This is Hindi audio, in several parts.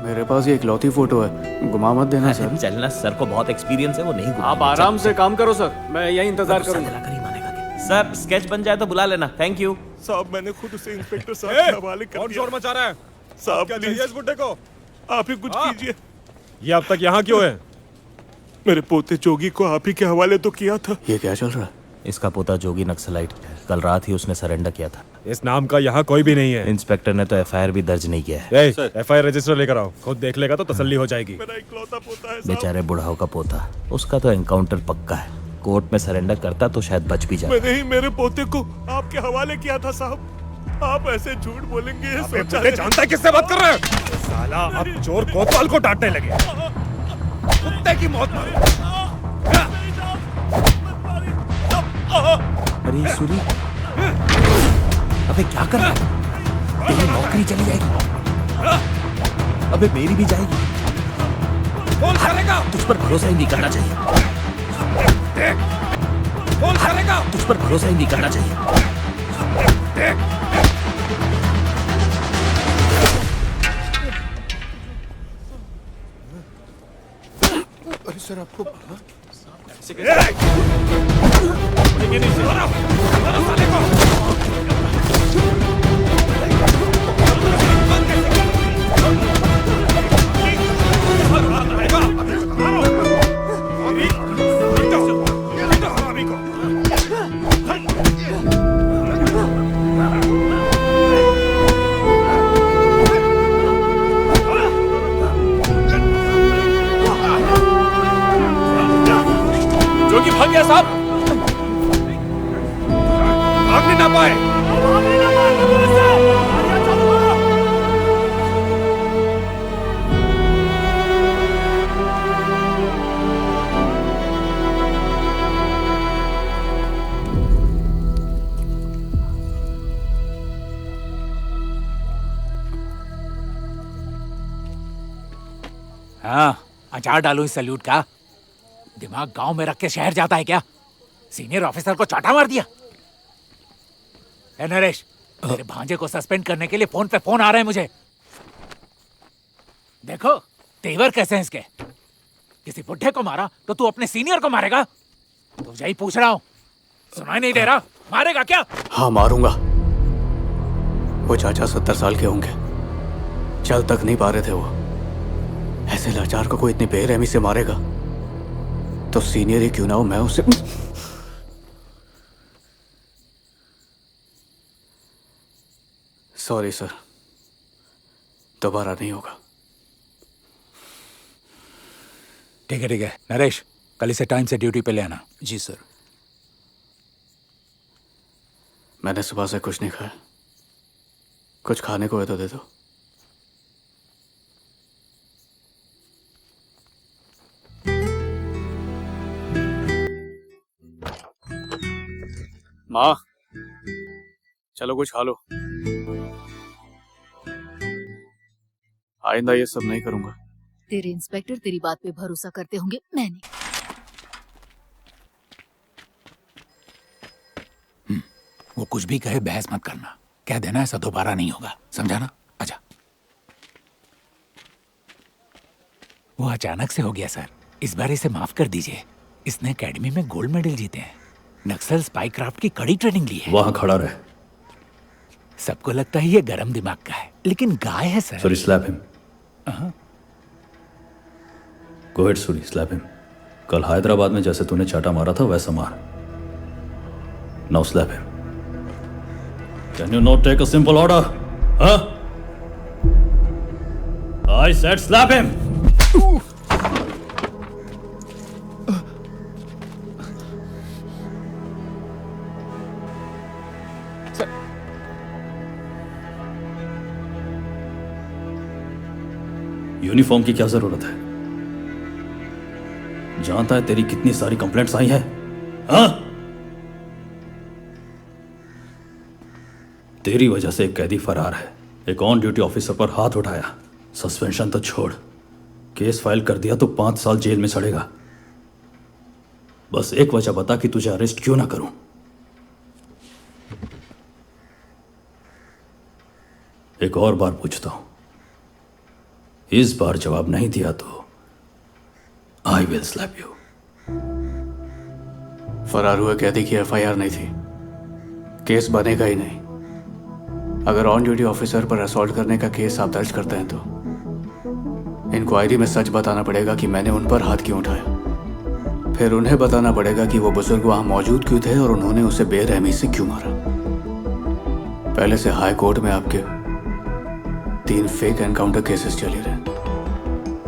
मेरे पास ये इकलौती फोटो है, घुमा मत देना सर। चलना, सर को बहुत एक्सपीरियंस है, वो नहीं आप आराम से काम करो सर, मैं यही इंतजार करूंगा। सर स्केच बन जाए तो बुला लेना। थैंक यू साहब। मैंने खुद उसे इंस्पेक्टर साहब के हवाले कर दिया। शोर मचा रहा है साहब क्या प्लीज चाहिए इस बुड्ढे को? आप ही कुछ कीजिए। ये अब तक यहाँ क्यों है? मेरे पोते जोगी को आप ही के हवाले तो किया था। ये क्या चल रहा है? इसका पोता जोगी नक्सलाइट है, कल रात ही उसने सरेंडर किया था। इस नाम का यहाँ कोई भी नहीं है। इंस्पेक्टर ने तो एफआईआर भी दर्ज नहीं किया है। एफआईआर रजिस्टर लेकर आओ, खुद देख लेगा तो तसल्ली हो जाएगी। मेरा इकलौता पोता है साहब। बेचारे बुढ़ाओ का पोता, उसका तो एनकाउंटर पक्का है। कोर्ट में सरेंडर करता तो शायद बच भी जाए। मैंने ही मेरे पोते को आपके हवाले किया था साहब। आप ऐसे झूठ बोलेंगे ये सोचा नहीं। जानता है किससे बात कर रहे हैं? साला अब चोर कोतवाल को डांटने लगे। कुत्ते की मौत मारो। अरे सूरी, अबे क्या कर रहा है? तेरी नौकरी चली जाएगी, अबे मेरी भी जाएगी। बोल करेगा। तुझ पर भरोसा ही नहीं करना चाहिए। बोल करेगा। तुझ पर भरोसा ही नहीं करना चाहिए। अरे सर आपको जोगी भाग गया साहब, भागने ना पाए। हाँ, अचार डालू इस सैल्यूट का। दिमाग गांव में रख के शहर जाता है क्या? सीनियर ऑफिसर को चाटा मार दिया। ए नरेश, मेरे भांजे को सस्पेंड करने के लिए फोन पे फोन आ रहे हैं मुझे। देखो तेवर कैसे हैं इसके। किसी बुढ़े को मारा तो तू अपने सीनियर को मारेगा? तुझे ही पूछ रहा हूँ, सुनाई नहीं दे रहा? मारेगा क्या? हाँ मारूंगा। वो चाचा 70 साल के होंगे, चल तक नहीं पा रहे थे वो। ऐसे लाचार को कोई इतनी बेरहमी से मारेगा तो सीनियर ही क्यों ना हो, मैं उसे। सॉरी सर, दोबारा नहीं होगा। ठीक है नरेश, कल इसे टाइम से ड्यूटी पे ले आना। जी सर। मैंने सुबह से कुछ नहीं खाया, कुछ खाने को है तो दे दो। माँ चलो कुछ खा लो, आइंदा ये सब नहीं करूंगा। तेरे इंस्पेक्टर तेरी बात पे भरोसा करते होंगे, मैंने। वो कुछ भी कहे बहस मत करना, कह देना ऐसा दोबारा नहीं होगा, समझा ना? आजा। वो अचानक से हो गया सर, इस बार इसे माफ कर दीजिए। इसने एकेडमी में गोल्ड मेडल जीते हैं, नक्सल स्पाई क्राफ्ट की कड़ी ट्रेनिंग ली है। वहां खड़ा रहे। सबको लगता है ये गरम दिमाग का है, लेकिन गाय है sir. Sorry, slap him. Go ahead, Suri, slap him. कल हैदराबाद में जैसे तूने चाटा मारा था वैसा मार। Now slap him. Can you not take a simple order? Huh? I said slap him. Uniform की क्या जरूरत है? जानता है तेरी कितनी सारी कंप्लेंट्स आई हैं? हाँ? तेरी वजह से एक कैदी फरार है, एक ऑन ड्यूटी ऑफिसर पर हाथ उठाया, सस्पेंशन तो छोड़, केस फाइल कर दिया तो 5 साल जेल में सड़ेगा। बस एक वजह बता कि तुझे अरेस्ट क्यों ना करूं। एक और बार पूछता हूं, इस बार जवाब नहीं दिया तो आई विल स्लैप यू। फरार हुए कैदी की एफआईआर नहीं थी, केस बनेगा ही नहीं। अगर ऑन ड्यूटी ऑफिसर पर असॉल्ट करने का केस आप दर्ज करते हैं तो इंक्वायरी में सच बताना पड़ेगा कि मैंने उन पर हाथ क्यों उठाया। फिर उन्हें बताना पड़ेगा कि वो बुजुर्ग वहां मौजूद क्यों थे और उन्होंने उसे बेरहमी से क्यों मारा। पहले से हाई कोर्ट में आपके 3 फेक एनकाउंटर केसेस चले रहे,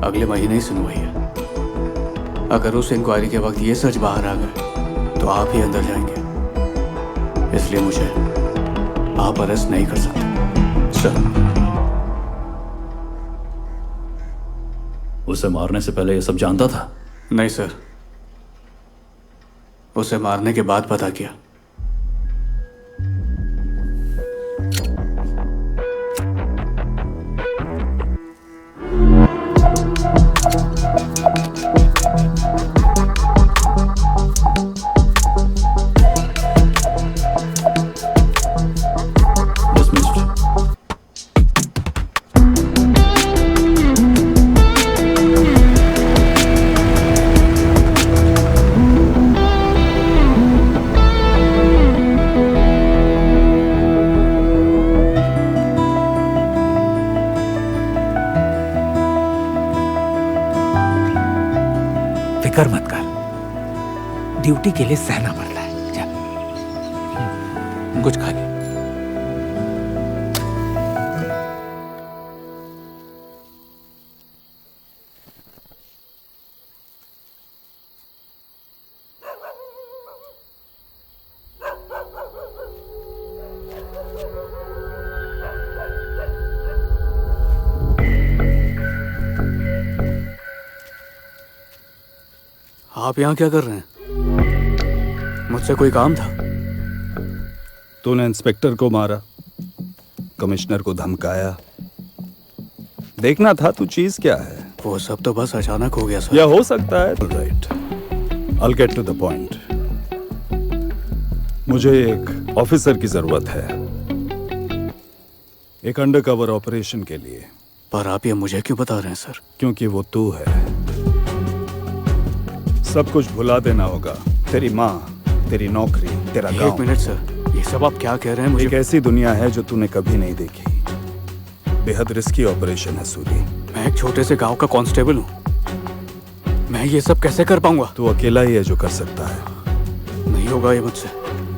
अगले महीने ही सुनवाई है। अगर उस इंक्वायरी के वक्त ये सच बाहर आ गए तो आप ही अंदर जाएंगे, इसलिए मुझे आप अरेस्ट नहीं कर सकते सर। उसे मारने से पहले ये सब जानता था? नहीं सर, उसे मारने के बाद पता किया। फिकर मत कर, ड्यूटी के लिए सहना पड़ता है। जा, कुछ खा ले। आप यहाँ क्या कर रहे हैं? मुझसे कोई काम था? तूने इंस्पेक्टर को मारा, कमिश्नर को धमकाया, देखना था तू चीज क्या है। वो सब तो बस अचानक हो गया सर। या हो सकता है। Right, I'll get to the point. मुझे एक ऑफिसर की जरूरत है, एक अंडरकवर ऑपरेशन के लिए। पर आप ये मुझे क्यों बता रहे हैं सर? क्योंकि वो तू है। सब कुछ भुला देना होगा, तेरी माँ, तेरी नौकरी, तेरा गांव। एक मिनट सर, ये सब आप क्या कह रहे हैं? मुझे एक ऐसी दुनिया है जो तूने कभी नहीं देखी। बेहद रिस्की ऑपरेशन है सूरी। मैं एक छोटे से गांव का कांस्टेबल हूँ, मैं ये सब कैसे कर पाऊंगा? तू अकेला ही है जो कर सकता है। नहीं होगा ये मुझसे।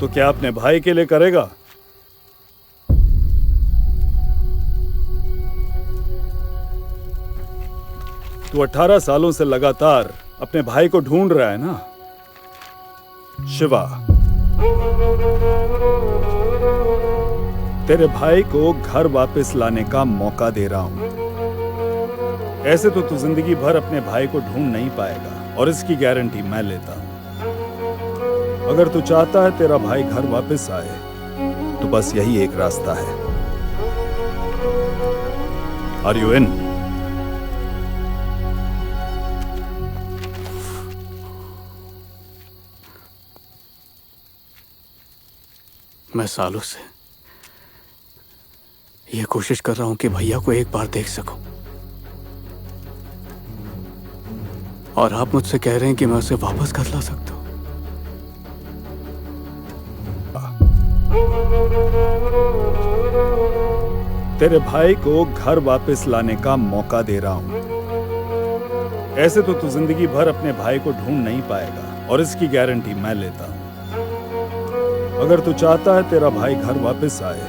तो क्या अपने भाई के लिए करेगा? तू 18 सालों से लगातार अपने भाई को ढूंढ रहा है ना शिवा। तेरे भाई को घर वापस लाने का मौका दे रहा हूं। ऐसे तो तू जिंदगी भर अपने भाई को ढूंढ नहीं पाएगा, और इसकी गारंटी मैं लेता हूं। अगर तू चाहता है तेरा भाई घर वापस आए तो बस यही एक रास्ता है। Are you in? मैं सालों से ये कोशिश कर रहा हूं कि भैया को एक बार देख सकूं, और आप मुझसे कह रहे हैं कि मैं उसे वापस घर ला सकता हूं। तेरे भाई को घर वापस लाने का मौका दे रहा हूं। ऐसे तो तू जिंदगी भर अपने भाई को ढूंढ नहीं पाएगा, और इसकी गारंटी मैं लेता हूं। अगर तू चाहता है तेरा भाई घर वापस आए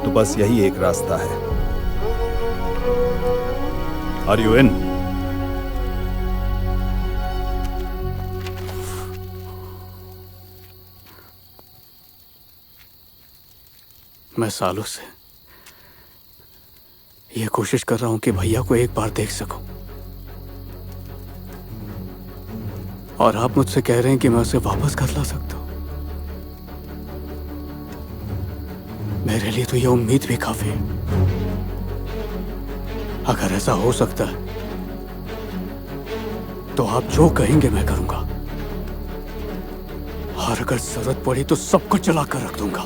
तो बस यही एक रास्ता है। Are you in? मैं सालों से ये कोशिश कर रहा हूं कि भैया को एक बार देख सकूं, और आप मुझसे कह रहे हैं कि मैं उसे वापस घर ला सकता हूं। मेरे लिए तो ये उम्मीद भी काफी है। अगर ऐसा हो सकता है तो आप जो कहेंगे मैं करूंगा, और अगर जरूरत पड़ी तो सब कुछ जला कर रख दूंगा।